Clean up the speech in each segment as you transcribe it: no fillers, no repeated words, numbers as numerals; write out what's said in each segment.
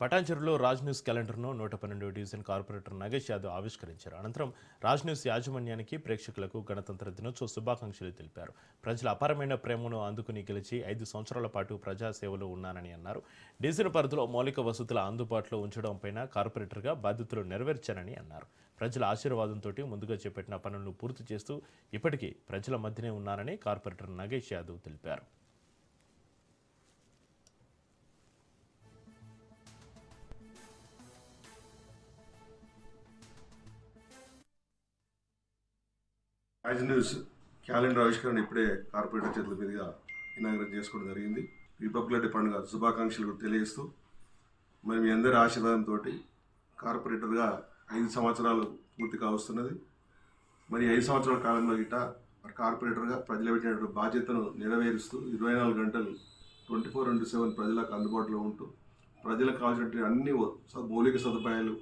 పటాన్చెరులో Raj news క్యాలెండర్ను 112 division corporator Nagesh Yadav ఆవిష్కరించారు. అనంతరం రాజ్ న్యూస్ యాజమాన్యానికి, ప్రేక్షకులకు గణతంత్ర దినోత్సవ శుభాకాంక్షలు తెలిపారు. ప్రజల అపారమైన ప్రేమను అందుకుని గెలిచి 5 సంవత్సరాల పాటు ప్రజాసేవలో ఉన్నానని అన్నారు. డివిజన్ పరిధిలో మౌలిక వసతుల అందుబాటులో ఉంచడంపై కార్పొరేటర్గా బాధ్యతలు నెరవేర్చానని అన్నారు. ప్రజల ఆశీర్వాదంతో ముందుగా చేపట్టిన పనులను పూర్తి చేస్తూ ఇప్పటికీ ప్రజల మధ్యనే ఉన్నానని కార్పొరేటర్ నాగేష్ యాదవ్ తెలిపారు. రాజ్ న్యూస్ క్యాలెండర్ ఆవిష్కరణ ఇప్పుడే కార్పొరేటర్ చేతుల మీదుగా ఇనాగ్రేట్ చేసుకోవడం జరిగింది. రిపబ్లిక్ డే పండుగ శుభాకాంక్షలు తెలియజేస్తూ మరి మీ అందరి ఆశీర్వాదంతో కార్పొరేటర్గా 5 సంవత్సరాలు పూర్తి కావస్తున్నది. మరి 5 సంవత్సరాల కాలంలో గిట్ట కార్పొరేటర్గా ప్రజలు పెట్టిన బాధ్యతను నెరవేరుస్తూ 24 గంటలు 24/7 ప్రజలకు అందుబాటులో ఉంటూ ప్రజలకు కావాల్సినటువంటి అన్ని మౌలిక సదుపాయాలు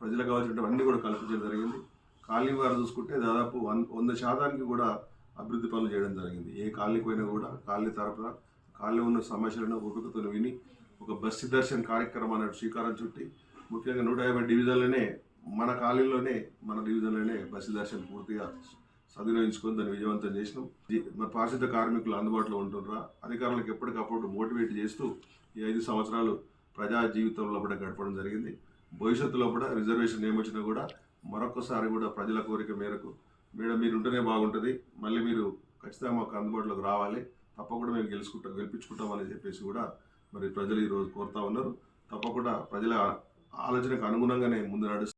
ప్రజలకు కావాల్సినటువంటి అన్నీ కూడా కల్పించడం జరిగింది. కాలనీ వారు చూసుకుంటే దాదాపు 100% కూడా అభివృద్ధి పనులు చేయడం జరిగింది. ఏ కాలనీకి పోయినా కూడా కాలనీ తరపున కాలనీ ఉన్న సమస్యలను ఓపికతో విని ఒక బస్సు దర్శన్ కార్యక్రమాన్ని శ్రీకారం చుట్టి ముఖ్యంగా 150 డివిజన్లోనే మన కాలనీలోనే మన డివిజన్లోనే బస్సు దర్శన్ పూర్తిగా సద్వినియోగించుకొని దాన్ని విజయవంతం చేసినాం. మన పారిశుద్ధ కార్మికులు అందుబాటులో ఉంటున్నారా, అధికారులకు ఎప్పటికప్పుడు మోటివేట్ చేస్తూ ఈ 5 సంవత్సరాలు ప్రజా జీవితంలో కూడా గడపడం జరిగింది. భవిష్యత్తులో కూడా రిజర్వేషన్ ఏమొచ్చినా కూడా మరొకసారి కూడా ప్రజల కోరిక మేరకు మేడం మీరు ఉంటేనే బాగుంటుంది, మళ్ళీ మీరు ఖచ్చితంగా మాకు అందుబాటులోకి రావాలి, తప్పకుండా మేము గెలిపించుకుంటామని చెప్పేసి కూడా మరి ప్రజలు ఈరోజు కోరుతా ఉన్నారు. తప్పకుండా ప్రజల ఆలోచనకు అనుగుణంగానే ముందు నడుస్తారు.